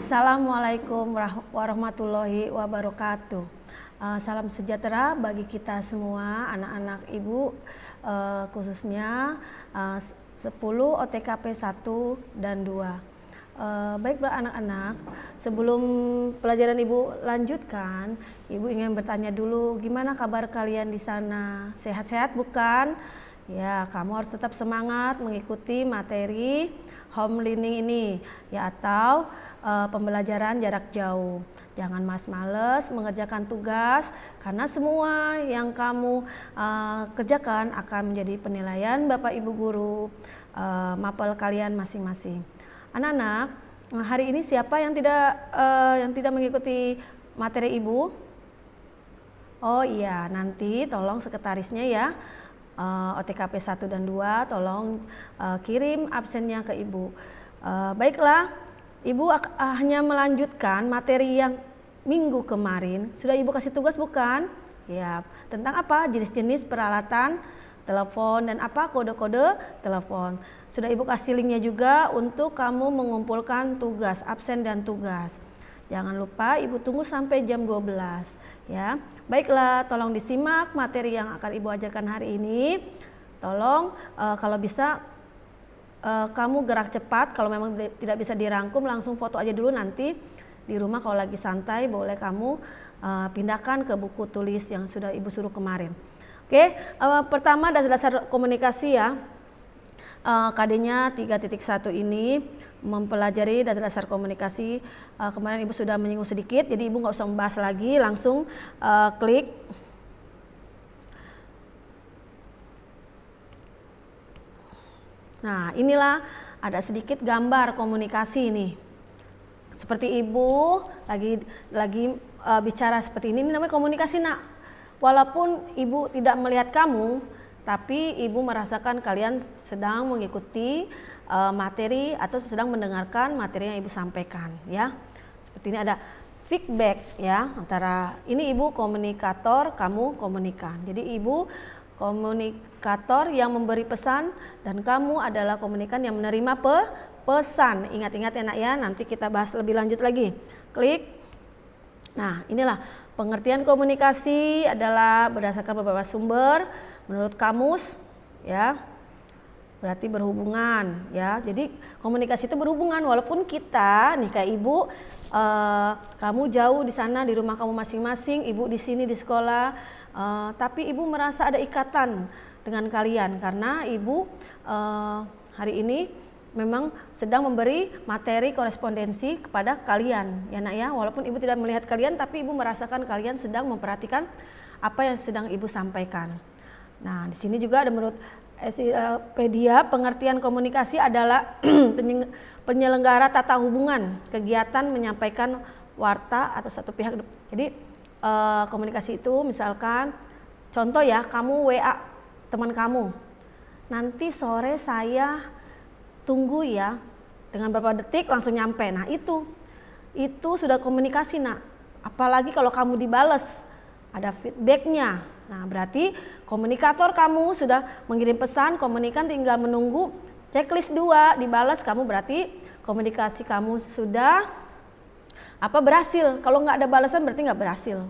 Assalamualaikum warahmatullahi wabarakatuh. Salam sejahtera bagi kita semua, anak-anak ibu, khususnya 10 OTKP 1 dan 2. Baiklah anak-anak, sebelum pelajaran ibu lanjutkan, ibu ingin bertanya dulu, gimana kabar kalian di sana? Sehat-sehat bukan? Ya, kamu harus tetap semangat mengikuti materi home learning ini, ya, atau pembelajaran jarak jauh. Jangan males mengerjakan tugas, karena semua yang kamu kerjakan akan menjadi penilaian Bapak Ibu Guru mapel kalian masing-masing. Anak-anak, hari ini siapa yang tidak mengikuti materi Ibu? Oh iya, nanti tolong sekretarisnya ya, OTKP 1 dan 2 tolong kirim absennya ke Ibu. Baiklah, Ibu hanya melanjutkan materi yang minggu kemarin. Sudah Ibu kasih tugas bukan? Ya, tentang apa? Jenis-jenis peralatan telepon dan apa kode-kode telepon. Sudah Ibu kasih linknya juga untuk kamu mengumpulkan tugas, absen dan tugas. Jangan lupa Ibu tunggu sampai jam 12 ya. Baiklah, tolong disimak materi yang akan Ibu ajarkan hari ini. Tolong kalau bisa kamu gerak cepat, kalau memang tidak bisa dirangkum langsung foto aja dulu, nanti di rumah kalau lagi santai boleh kamu pindahkan ke buku tulis yang sudah Ibu suruh kemarin. Oke, pertama dasar komunikasi ya. KD-nya 3.1 ini mempelajari dasar komunikasi. Kemarin Ibu sudah menyinggung sedikit, jadi Ibu nggak usah membahas lagi, langsung klik. Nah, inilah ada sedikit gambar komunikasi nih. Seperti Ibu lagi bicara seperti ini namanya komunikasi, Nak. Walaupun Ibu tidak melihat kamu, tapi Ibu merasakan kalian sedang mengikuti materi atau sedang mendengarkan materi yang Ibu sampaikan ya. Seperti ini ada feedback ya, antara ini Ibu komunikator, kamu komunikan. Jadi Ibu komunikator yang memberi pesan dan kamu adalah komunikan yang menerima pesan. Ingat-ingat ya Nak ya, nanti kita bahas lebih lanjut lagi. Klik. Nah, inilah pengertian komunikasi adalah berdasarkan beberapa sumber menurut kamus ya. Berarti berhubungan ya. Jadi komunikasi itu berhubungan, walaupun kita nih kayak Ibu, kamu jauh di sana di rumah kamu masing-masing, Ibu di sini di sekolah, tapi Ibu merasa ada ikatan dengan kalian karena Ibu hari ini memang sedang memberi materi korespondensi kepada kalian ya Nak ya. Walaupun Ibu tidak melihat kalian, tapi Ibu merasakan kalian sedang memperhatikan apa yang sedang Ibu sampaikan. Nah, di sini juga ada menurut Encyclopedia, pengertian komunikasi adalah penyelenggara tata hubungan, kegiatan menyampaikan warta atau satu pihak. Jadi komunikasi itu misalkan contoh ya, kamu WA teman kamu, nanti sore saya tunggu ya, dengan beberapa detik langsung nyampe. Nah itu sudah komunikasi Nak. Apalagi kalau kamu dibales, ada feedbacknya. Nah berarti komunikator kamu sudah mengirim pesan, komunikan tinggal menunggu checklist 2 dibalas, kamu berarti komunikasi kamu sudah berhasil. Kalau nggak ada balasan berarti nggak berhasil.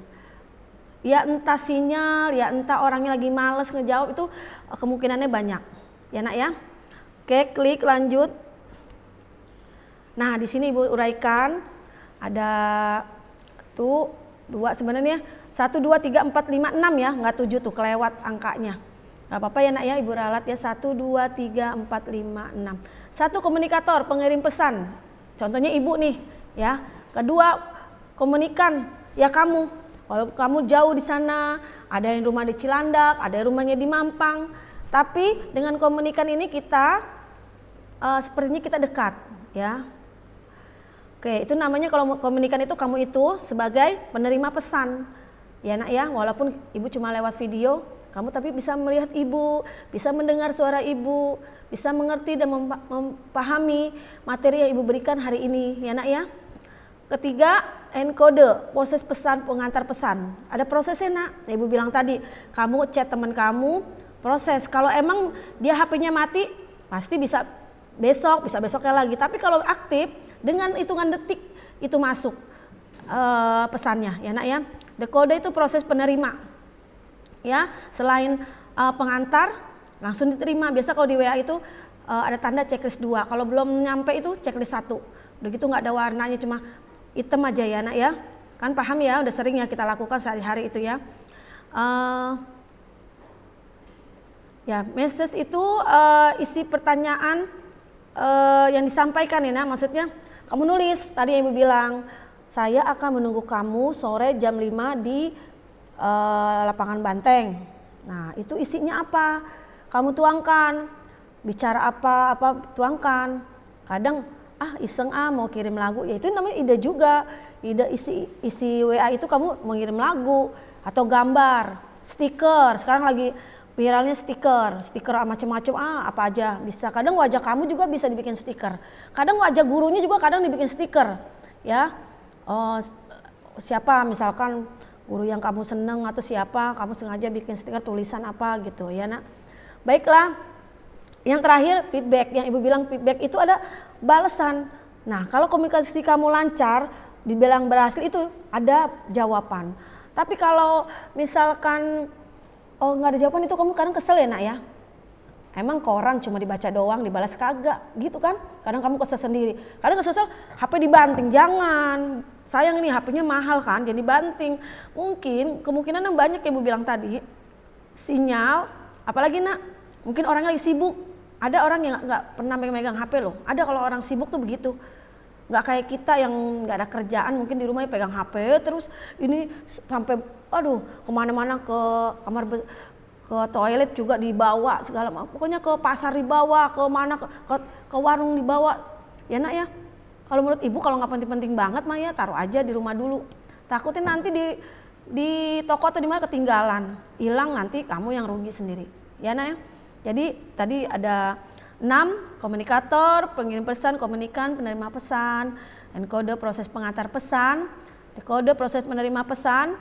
Ya entah sinyal, ya entah orangnya lagi males ngejawab, itu kemungkinannya banyak. Ya Nak ya. Oke, klik lanjut. Nah di sini Ibu uraikan ada tuh 2 sebenarnya 1, 2, 3, 4, 5, 6 ya, nggak 7 tuh, kelewat angkanya. Gak apa-apa ya Nak ya, Ibu ralat ya, 1, 2, 3, 4, 5, 6. 1 komunikator, pengirim pesan. Contohnya Ibu nih ya. Kedua komunikan, ya kamu. Kalau kamu jauh di sana, ada yang rumah di Cilandak, ada yang rumahnya di Mampang. Tapi dengan komunikan ini kita sepertinya kita dekat ya. Oke, itu namanya kalau komunikan itu kamu itu sebagai penerima pesan. Ya Nak ya, walaupun Ibu cuma lewat video, kamu tapi bisa melihat Ibu, bisa mendengar suara Ibu, bisa mengerti dan memahami materi yang Ibu berikan hari ini, ya Nak ya. Ketiga, enkode, proses pesan, pengantar pesan. Ada prosesnya Nak, Ibu bilang tadi, kamu chat teman kamu, proses. Kalau emang dia HP-nya mati, pasti bisa besok, bisa besoknya lagi. Tapi kalau aktif, dengan hitungan detik itu masuk pesannya ya nak ya. Dekode itu proses penerima ya, selain pengantar langsung diterima. Biasa kalau di WA itu ada tanda checklist 2, kalau belum nyampe itu checklist 1. Udah gitu nggak ada warnanya, cuma hitam aja ya nak ya. Kan paham ya, udah sering ya kita lakukan sehari-hari itu ya. Ya, message itu isi pertanyaan yang disampaikan ya nak. Maksudnya kamu nulis, tadi ibu bilang saya akan menunggu kamu sore jam 5 di lapangan Banteng. Nah itu isinya apa, kamu tuangkan, bicara apa tuangkan. Kadang iseng mau kirim lagu, ya itu namanya ide juga. Ide isi WA itu kamu mengirim lagu atau gambar, stiker. Sekarang lagi viralnya stiker macam-macam, apa aja bisa. Kadang wajah kamu juga bisa dibikin stiker. Kadang wajah gurunya juga kadang dibikin stiker ya. Siapa misalkan guru yang kamu seneng atau siapa, kamu sengaja bikin stiker tulisan apa gitu ya nak. Baiklah, yang terakhir feedback. Yang ibu bilang feedback itu ada balasan. Nah kalau komunikasi kamu lancar, dibilang berhasil itu ada jawaban. Tapi kalau misalkan nggak ada jawaban, itu kamu kadang kesel ya nak ya. Emang koran cuma dibaca doang, dibalas kagak gitu kan. Kadang kamu kesel sendiri. Kadang kesel HP dibanting, jangan. Sayang ini HP-nya mahal kan, jadi banting. Mungkin kemungkinan yang banyak yang ibu bilang tadi, sinyal, apalagi nak, mungkin orang lagi sibuk. Ada orang yang nggak pernah megang HP loh. Ada kalau orang sibuk tuh begitu. Nggak kayak kita yang nggak ada kerjaan, mungkin di rumah pegang HP terus ini sampai kemana-mana, ke kamar, ke toilet juga dibawa segala macam, pokoknya ke pasar dibawa, ke mana ke warung dibawa ya nak ya. Kalau menurut ibu kalau nggak penting-penting banget mah ya taruh aja di rumah dulu, takutnya nanti di toko atau di mana ketinggalan, hilang, nanti kamu yang rugi sendiri ya nak ya. Jadi tadi ada 6, komunikator, pengirim pesan, komunikan, penerima pesan, enkode proses pengantar pesan, dekode proses menerima pesan,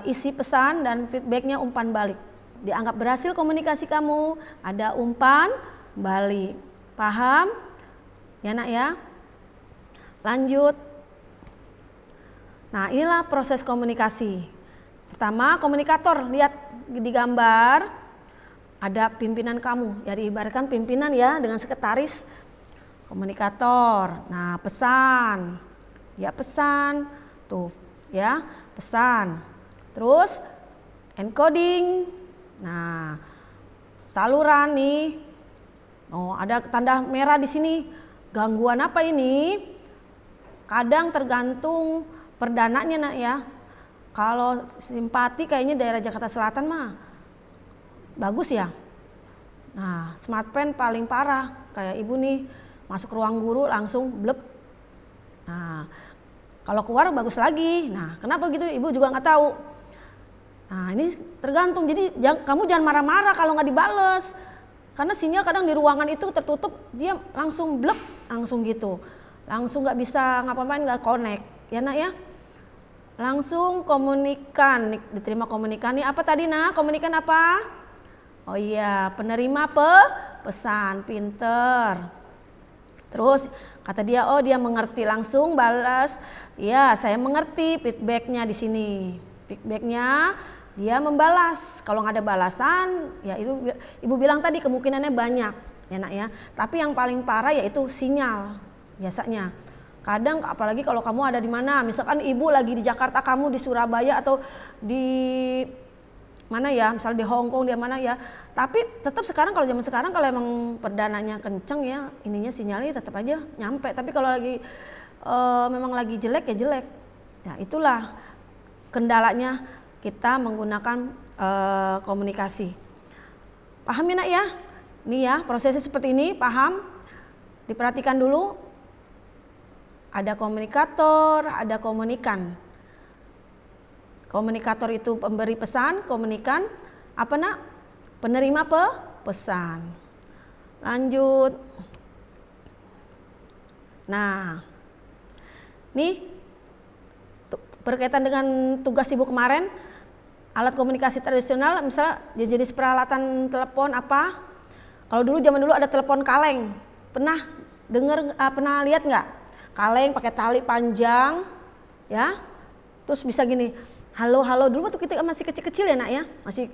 isi pesan, dan feedbacknya umpan balik. Dianggap berhasil komunikasi kamu, ada umpan balik. Paham? Ya nak ya. Lanjut. Nah inilah proses komunikasi. Pertama komunikator, lihat di gambar ada pimpinan kamu. Ya diibaratkan pimpinan ya dengan sekretaris. Komunikator. Nah pesan. Ya pesan. Tuh ya pesan. Terus encoding. Nah, saluran nih. Ada tanda merah di sini. Gangguan apa ini? Kadang tergantung perdananya nak ya. Kalau simpati kayaknya daerah Jakarta Selatan mah bagus ya. Nah, smart pen paling parah. Kayak ibu nih masuk ruang guru langsung blep. Nah, kalau keluar bagus lagi. Nah, kenapa gitu? Ibu juga nggak tahu. Nah ini tergantung, jadi kamu jangan marah-marah kalau nggak dibales, karena sinyal kadang di ruangan itu tertutup, dia langsung blek, langsung gitu, langsung nggak bisa ngapa-ngapain, nggak connect ya nak ya. Langsung komunikan, diterima komunikan nih apa tadi nak, komunikan apa? Oh iya, penerima pesan, pinter. Terus kata dia, dia mengerti, langsung balas, ya saya mengerti, feedbacknya di sini. Feedbacknya dia membalas. Kalau nggak ada balasan, ya itu ibu bilang tadi kemungkinannya banyak, ya nak ya. Tapi yang paling parah yaitu sinyal biasanya. Kadang apalagi kalau kamu ada di mana, misalkan ibu lagi di Jakarta, kamu di Surabaya atau di mana ya, misal di Hong Kong, di mana ya. Tapi tetap sekarang, kalau zaman sekarang kalau emang perdananya kenceng ya, ininya sinyalnya tetap aja nyampe. Tapi kalau lagi memang lagi jelek ya jelek. Ya itulah kendalanya kita menggunakan komunikasi. Paham ya nak ya? Nih ya prosesnya seperti ini, paham? Diperhatikan dulu. Ada komunikator, ada komunikan. Komunikator itu pemberi pesan, komunikan apa nak? Penerima pesan. Lanjut. Nah, nih berkaitan dengan tugas ibu kemarin, alat komunikasi tradisional, misalnya jenis peralatan telepon apa? Kalau zaman dulu ada telepon kaleng. Pernah dengar, pernah lihat nggak? kaleng pakai tali panjang, ya. Terus bisa gini, halo halo. Dulu waktu kita masih kecil-kecil ya nak ya, masih.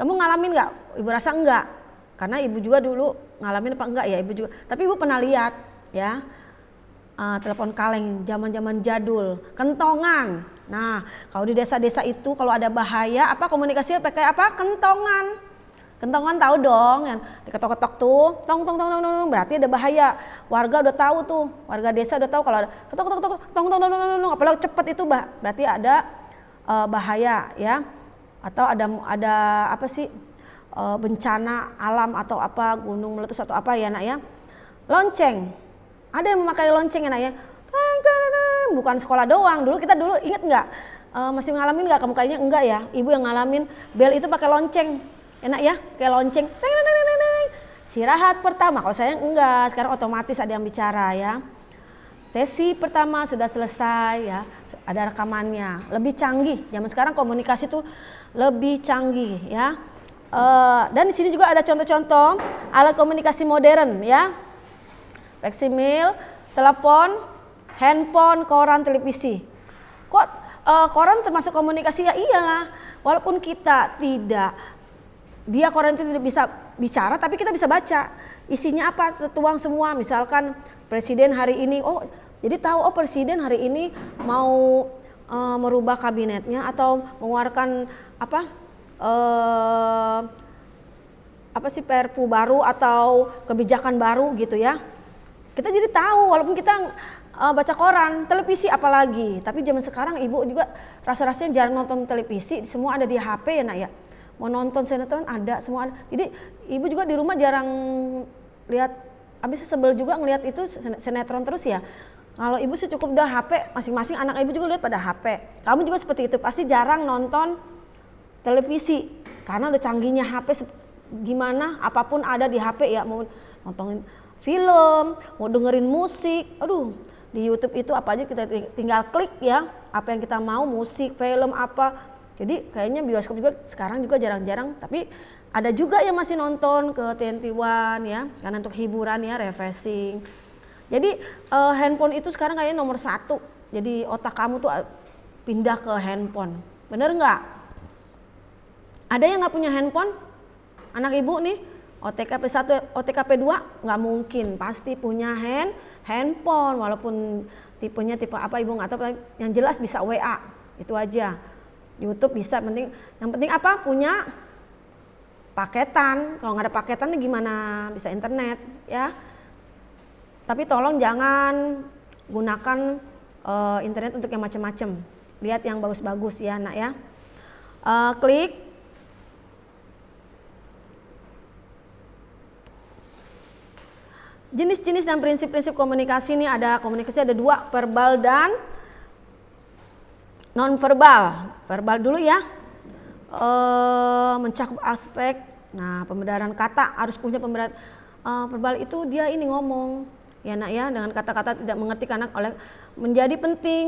Kamu ngalamin nggak? Ibu rasa enggak, karena ibu juga dulu ngalamin apa enggak ya, ibu juga. Tapi ibu pernah lihat ya, telepon kaleng zaman-zaman jadul, kentongan. Nah, kalau di desa-desa itu kalau ada bahaya apa komunikasi pakai apa? Kentongan. Kentongan tahu dong, yang diketok-ketok tuh, tong tong tong tong tong, berarti ada bahaya. Warga udah tahu tuh, warga desa udah tahu kalau ada ketok-ketok tong tong tong tong, apalagi cepet itu berarti ada bahaya ya. Atau ada apa sih? Bencana alam atau apa, gunung meletus atau apa ya nak ya. Lonceng. Ada yang memakai lonceng ya nak ya. Bukan sekolah doang. Kita dulu inget nggak? Masih ngalamin nggak? Kamu kayaknya enggak ya. Ibu yang ngalamin bel itu pakai lonceng. Enak ya, kayak lonceng. Istirahat pertama. Kalau saya enggak, sekarang otomatis ada yang bicara ya. Sesi pertama sudah selesai ya, ada rekamannya. Lebih canggih. Zaman sekarang komunikasi tuh lebih canggih ya. Dan di sini juga ada contoh-contoh alat komunikasi modern ya. Faksimil, telepon, handphone, koran, televisi. Kok koran termasuk komunikasi? Ya iyalah, walaupun kita tidak, dia koran itu tidak bisa bicara, tapi kita bisa baca. Isinya apa? Tertuang semua. Misalkan presiden hari ini, oh jadi tahu oh presiden hari ini mau merubah kabinetnya atau mengeluarkan apa sih perpu baru atau kebijakan baru gitu ya. Kita jadi tahu walaupun kita baca koran, televisi apalagi. Tapi zaman sekarang ibu juga rasa-rasanya jarang nonton televisi, semua ada di HP ya nak ya. Mau nonton sinetron ada, semua ada. Jadi ibu juga di rumah jarang lihat, habis sebel juga ngelihat itu sinetron terus ya. Kalau ibu sih cukup udah HP, masing-masing anak ibu juga lihat pada HP. Kamu juga seperti itu, pasti jarang nonton televisi karena udah canggihnya HP gimana, apapun ada di HP ya, mau nonton film, mau dengerin musik, aduh di YouTube itu apa aja kita tinggal klik ya, apa yang kita mau, musik, film apa. Jadi kayaknya bioskop juga sekarang juga jarang-jarang, tapi ada juga yang masih nonton ke TNT1 ya, karena untuk hiburan ya, refreshing. Jadi handphone itu sekarang kayaknya nomor 1, jadi otak kamu tuh pindah ke handphone, bener nggak? Ada yang nggak punya handphone? Anak ibu nih, OTKP 1, OTKP 2 nggak mungkin, pasti punya handphone walaupun tipenya tipe apa ibu nggak tahu, yang jelas bisa WA, itu aja. YouTube bisa, yang penting apa? Punya paketan. Kalau nggak ada paketan gimana bisa internet ya. Tapi tolong jangan gunakan internet untuk yang macam-macam. Lihat yang bagus-bagus ya nak ya. Klik. Jenis-jenis dan prinsip-prinsip komunikasi ini ada komunikasi ada 2, verbal dan non-verbal. Verbal dulu ya, mencakup aspek. Nah, pembenaran kata harus punya pembenaran. Verbal itu dia ini ngomong, ya nak ya, dengan kata-kata tidak mengerti karena oleh menjadi penting,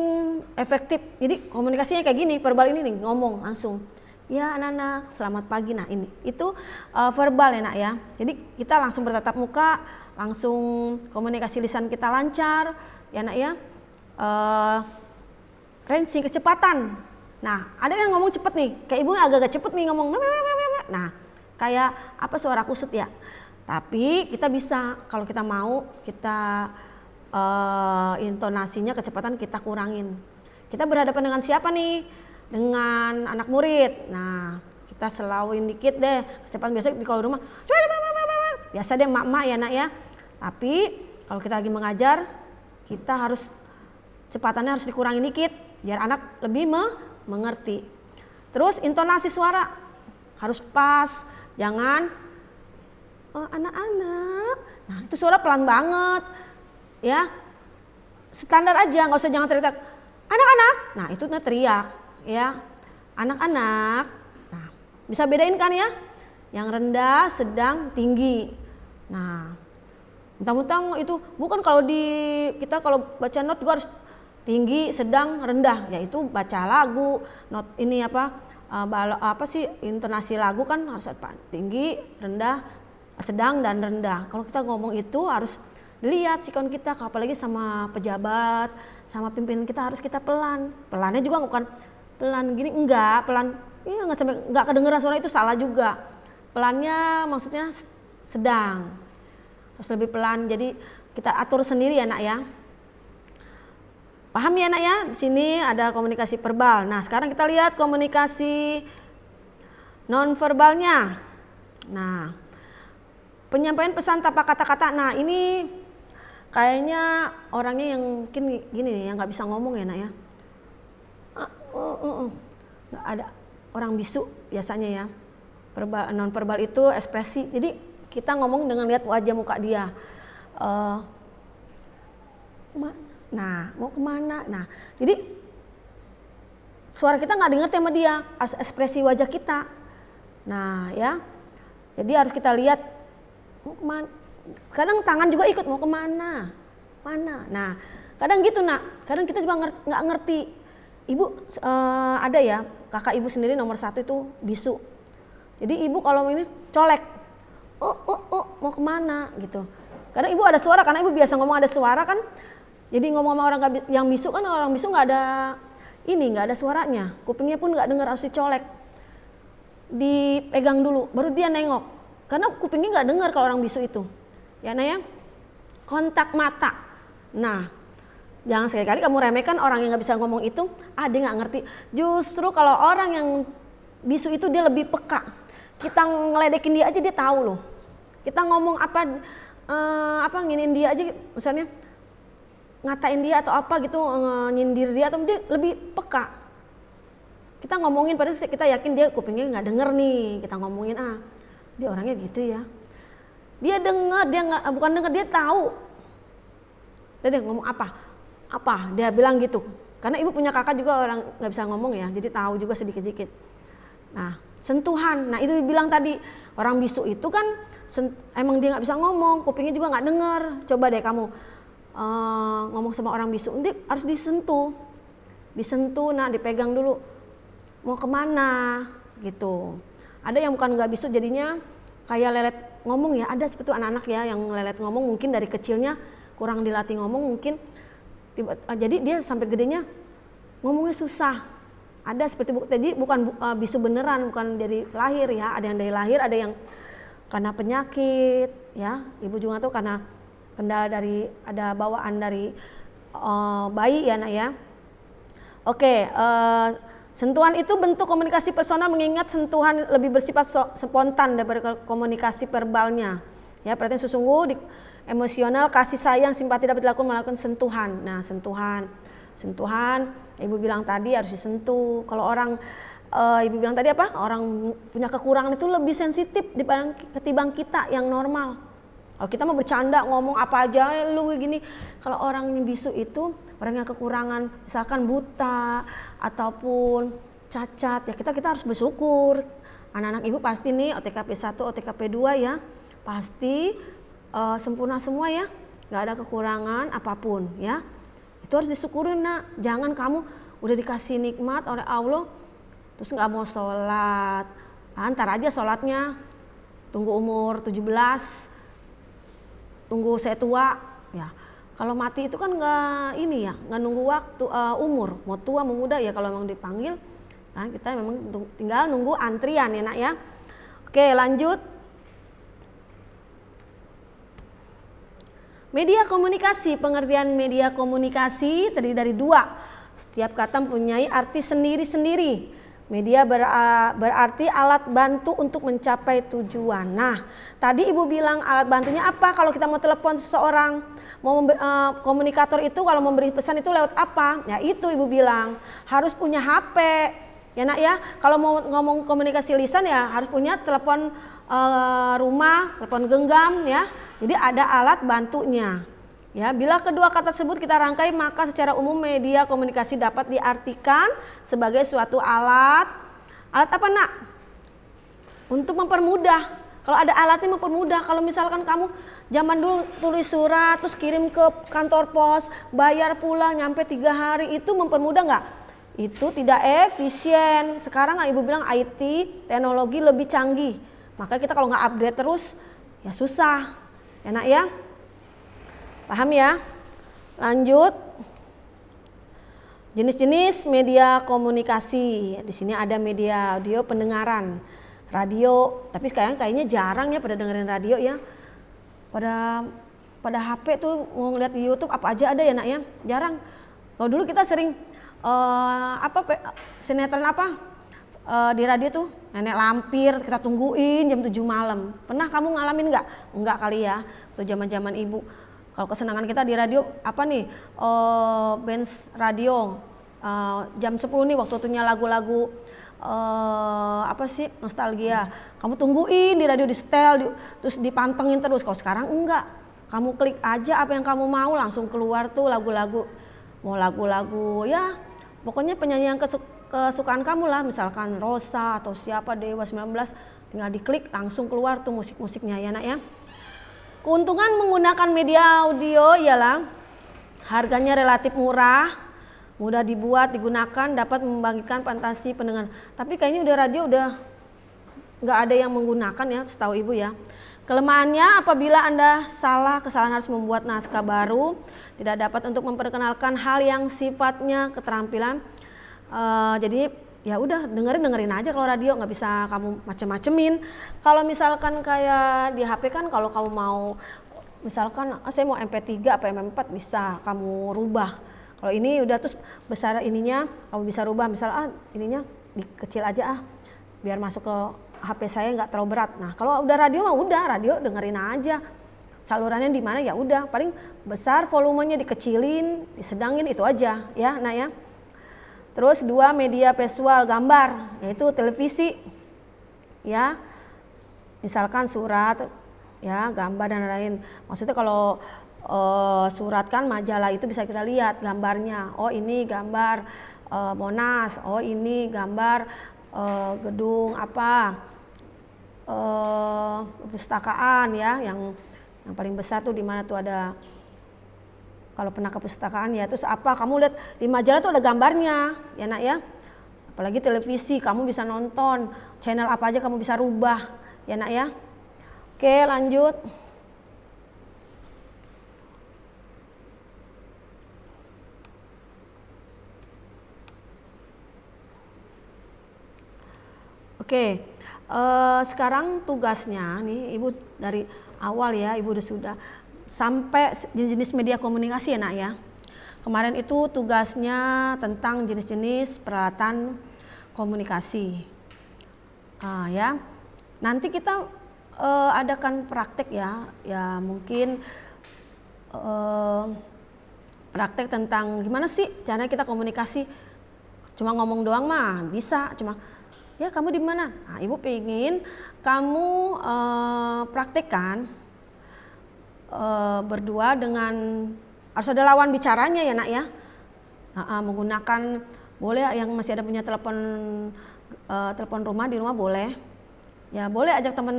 efektif. Jadi komunikasinya kayak gini, verbal ini nih ngomong langsung. Ya anak-anak, selamat pagi. Nah ini, itu verbal ya nak ya. Jadi kita langsung bertatap muka, langsung komunikasi lisan kita lancar, ya nak ya. Ranging kecepatan. Nah, ada yang ngomong cepet nih, kayak ibu agak-agak cepet nih ngomong. Nah, kayak apa suara kusut ya. Tapi kita bisa, kalau kita mau, kita intonasinya kecepatan kita kurangin. Kita berhadapan dengan siapa nih? Dengan anak murid. Nah, kita selawin dikit deh. Kecepatan biasa di kalau rumah. Biasa deh emak-emak ya nak ya. Tapi kalau kita lagi mengajar, kita harus kecepatannya harus dikurangin dikit biar anak lebih mengerti. Terus intonasi suara harus pas, jangan anak-anak. Nah itu suara pelan banget, ya standar aja, nggak usah jangan teriak anak-anak. Nah itu teriak, ya anak-anak. Nah bisa bedain kan ya, yang rendah, sedang, tinggi. Nah mentang-mentang itu bukan kalau kita kalau baca not juga harus tinggi, sedang, rendah, yaitu baca lagu, not ini apa sih intonasi lagu kan harus tinggi, rendah, sedang dan rendah. Kalau kita ngomong itu harus Lihat sikon kita, apalagi sama pejabat, sama pimpinan kita harus kita pelan. Pelannya juga bukan pelan gini, enggak, pelan, iya nggak sampai nggak kedengeran suara itu salah juga. Pelannya maksudnya sedang, harus lebih pelan. Jadi kita atur sendiri ya nak ya. Paham ya nak ya? Di sini ada komunikasi verbal. Nah sekarang kita lihat komunikasi non-verbalnya. Nah penyampaian pesan tanpa kata-kata. Nah ini kayaknya orangnya yang mungkin gini nih, yang nggak bisa ngomong ya nak ya. Nggak ada orang bisu biasanya ya. Non-verbal itu ekspresi. Jadi kita ngomong dengan lihat wajah muka dia. Nah, mau kemana? Nah, jadi suara kita nggak dengar sama dia, harus ekspresi wajah kita. Nah, ya, jadi harus kita lihat mau kemana. Kadang tangan juga ikut mau kemana, mana. Nah, kadang gitu nak. Kadang kita juga nggak ngerti. Ibu ada ya, kakak ibu sendiri nomor 1 itu bisu. Jadi ibu kalau ini colek, mau kemana gitu. Kadang ibu ada suara karena ibu biasa ngomong ada suara kan. Jadi ngomong sama orang yang bisu kan, orang bisu nggak ada nggak ada suaranya, kupingnya pun nggak dengar, harus dicolek, dipegang dulu, baru dia nengok, karena kupingnya nggak dengar kalau orang bisu itu, ya Naya. Kontak mata, nah jangan sekali-kali kamu remehkan orang yang nggak bisa ngomong itu, dia nggak ngerti. Justru kalau orang yang bisu itu dia lebih peka, kita ngeledekin dia aja dia tahu loh, kita ngomong apa nginin dia aja misalnya, ngatain dia atau apa gitu, nyindir dia atau dia lebih peka. Kita ngomongin padahal kita yakin dia kupingnya nggak denger nih, kita ngomongin dia orangnya gitu ya. Dia denger, dia nggak, bukan denger, dia tahu. Dia ngomong apa dia bilang gitu. Karena ibu punya kakak juga orang nggak bisa ngomong ya, jadi tahu juga sedikit-sedikit. Nah sentuhan, nah itu bilang tadi orang bisu itu kan emang dia nggak bisa ngomong, kupingnya juga nggak denger. Coba deh kamu ngomong sama orang bisu, nanti harus disentuh, nah dipegang dulu, mau kemana gitu. Ada yang bukan nggak bisu jadinya kayak lelet ngomong ya, ada seperti anak-anak ya yang lelet ngomong, mungkin dari kecilnya kurang dilatih ngomong, mungkin jadi dia sampai gedenya ngomongnya susah. Ada seperti tadi bukan bisu beneran, bukan dari lahir ya, ada yang dari lahir, ada yang karena penyakit ya, ibu juga tahu karena kendala dari ada bawaan dari bayi ya nak ya. Oke, sentuhan itu bentuk komunikasi personal, mengingat sentuhan lebih bersifat spontan daripada komunikasi verbalnya. Ya, berarti sesungguh emosional, kasih sayang, simpati dapat dilakukan melakukan sentuhan. Nah, sentuhan, ibu bilang tadi harus disentuh. Kalau orang ibu bilang tadi apa? Orang punya kekurangan itu lebih sensitif ketimbang kita yang normal. Kalau kita mau bercanda ngomong apa aja lu gini, kalau orang yang bisu itu orang yang kekurangan, misalkan buta ataupun cacat ya, kita harus bersyukur. Anak-anak ibu pasti nih OTKP 1, OTKP 2 ya, pasti sempurna semua ya, nggak ada kekurangan apapun ya. Itu harus disyukurin nak. Jangan kamu udah dikasih nikmat oleh Allah terus nggak mau sholat, ntar aja sholatnya, tunggu umur 17, tunggu saya tua ya. Kalau mati itu kan nggak nunggu waktu umur, mau tua mau muda ya, kalau memang dipanggil kan kita memang tinggal nunggu antrian ya nak ya. Oke lanjut. Media komunikasi, pengertian media komunikasi terdiri dari 2. Setiap kata mempunyai arti sendiri-sendiri. Media berarti alat bantu untuk mencapai tujuan. Nah, tadi ibu bilang alat bantunya apa? Kalau kita mau telepon seseorang, mau komunikator itu kalau memberi pesan itu lewat apa? Ya itu ibu bilang harus punya HP. Ya nak ya, kalau mau ngomong komunikasi lisan ya harus punya telepon rumah, telepon genggam ya. Jadi ada alat bantunya. Ya, bila kedua kata tersebut kita rangkai, maka secara umum media komunikasi dapat diartikan sebagai suatu alat. Alat apa nak? Untuk mempermudah. Kalau ada alatnya mempermudah. Kalau misalkan kamu zaman dulu tulis surat terus kirim ke kantor pos, bayar pulang nyampe 3 hari, itu mempermudah nggak? Itu tidak efisien. Sekarang ibu bilang IT, teknologi lebih canggih. Maka kita kalau nggak upgrade terus ya susah. Ya nak ya. Paham ya? Lanjut. Jenis-jenis media komunikasi. Di sini ada media audio pendengaran, radio. Tapi sekarang kayaknya jarang ya pada dengerin radio ya. Pada HP tuh mau ngeliat di YouTube apa aja ada ya nak ya. Jarang. Kalau dulu kita sering sinetron di radio tuh Nenek Lampir, kita tungguin jam 7 malam. Pernah kamu ngalamin nggak? Enggak kali ya. Itu zaman-zaman ibu. Kalau kesenangan kita di radio Benz radio jam 10 nih waktu-waktunya lagu-lagu nostalgia. Kamu tungguin di radio, di setel, terus dipantengin terus. Kalau sekarang enggak. Kamu klik aja apa yang kamu mau, langsung keluar tuh lagu-lagu. Mau lagu-lagu ya pokoknya penyanyi yang kesukaan kamu lah, misalkan Rosa atau siapa, Dewa 19, tinggal diklik langsung keluar tuh musik-musiknya ya nak ya. Keuntungan menggunakan media audio ialah harganya relatif murah, mudah dibuat, digunakan, dapat membangkitkan fantasi pendengar. Tapi kayaknya radio udah nggak ada yang menggunakan ya, setahu ibu ya. Kelemahannya apabila Anda kesalahan harus membuat naskah baru, tidak dapat untuk memperkenalkan hal yang sifatnya keterampilan. Jadi ya udah dengerin aja kalau radio, nggak bisa kamu macem-macemin. Kalau misalkan kayak di HP kan kalau kamu mau misalkan saya mau MP3 apa MP4 bisa kamu rubah. Kalau ini udah terus besar ininya kamu bisa rubah, misal ininya dikecil aja biar masuk ke HP saya nggak terlalu berat. Nah kalau udah radio mah udah radio dengerin aja. Salurannya di mana ya udah, paling besar volumenya dikecilin, disedangin itu aja ya nah ya. Terus 2 media visual gambar, yaitu televisi ya, misalkan surat ya, gambar dan lain. Maksudnya kalau surat kan majalah itu bisa kita lihat gambarnya. Oh ini gambar Monas, oh ini gambar gedung perpustakaan ya, yang paling besar tuh di mana tuh ada. Kalau pernah ke perpustakaan ya, terus kamu lihat di majalah tuh ada gambarnya ya nak ya. Apalagi televisi kamu bisa nonton channel apa aja, kamu bisa rubah ya nak ya. Oke lanjut. Oke, sekarang tugasnya nih ibu dari awal ya, ibu sudah sampai jenis media komunikasi ya nak ya. Kemarin itu tugasnya tentang jenis-jenis peralatan komunikasi. Ya, nanti kita adakan praktek ya mungkin praktek tentang gimana sih caranya kita komunikasi. Cuma ngomong doang mah bisa, cuma ya kamu di mana? Nah, ibu pengen kamu praktekkan berdua dengan harus ada lawan bicaranya ya nak ya. Menggunakan boleh yang masih ada punya telepon rumah di rumah boleh ya, boleh ajak teman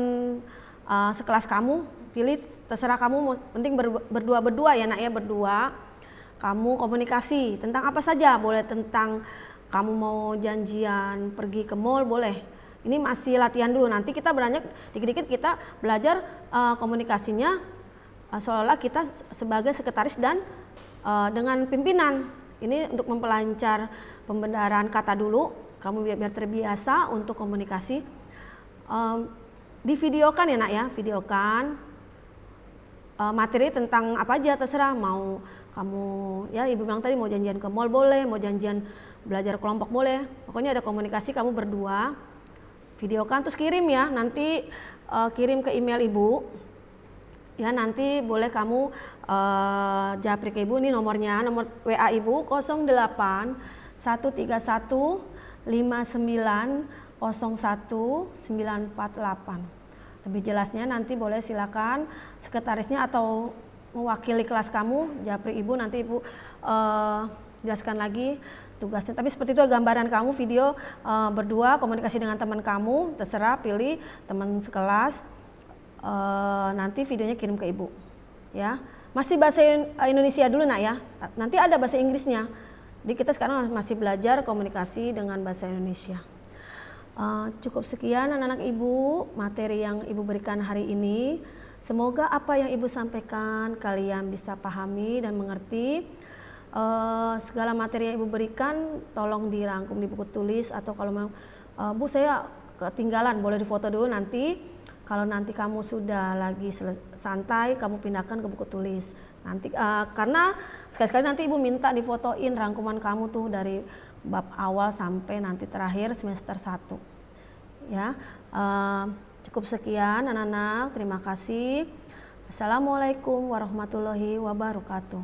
sekelas kamu, pilih terserah kamu, penting berdua ya nak ya. Berdua kamu komunikasi tentang apa saja, boleh tentang kamu mau janjian pergi ke mall boleh. Ini masih latihan dulu, nanti kita beranjak dikit-dikit kita belajar komunikasinya seolah-olah kita sebagai sekretaris dan dengan pimpinan. Ini untuk mempelancar pembenaran kata dulu, kamu biar terbiasa untuk komunikasi. Divideokan ya nak ya, videokan materi tentang apa aja terserah, mau kamu ya ibu bilang tadi mau janjian ke mall boleh, mau janjian belajar kelompok boleh, pokoknya ada komunikasi kamu berdua, videokan terus kirim ya, nanti kirim ke email ibu. Ya nanti boleh kamu japri ke ibu, ini nomornya, nomor WA ibu 08 131 59 01 948. Lebih jelasnya nanti boleh silakan sekretarisnya atau mewakili kelas kamu japri ibu, nanti ibu jelaskan lagi tugasnya. Tapi seperti itu gambaran kamu video berdua komunikasi dengan teman kamu, terserah pilih teman sekelas. Nanti videonya kirim ke ibu ya. Masih bahasa Indonesia dulu nak ya, nanti ada bahasa Inggrisnya. Jadi kita sekarang masih belajar komunikasi dengan bahasa Indonesia. Cukup sekian anak-anak ibu materi yang ibu berikan hari ini. Semoga apa yang Ibu sampaikan kalian bisa pahami dan mengerti. Segala materi yang Ibu berikan tolong dirangkum di buku tulis, atau kalau memang Bu saya ketinggalan boleh difoto dulu, nanti kalau nanti kamu sudah lagi santai kamu pindahkan ke buku tulis. Nanti karena sekali-sekali nanti Ibu minta difotoin rangkuman kamu tuh dari bab awal sampai nanti terakhir semester 1. Ya. Cukup sekian anak-anak, terima kasih. Assalamualaikum warahmatullahi wabarakatuh.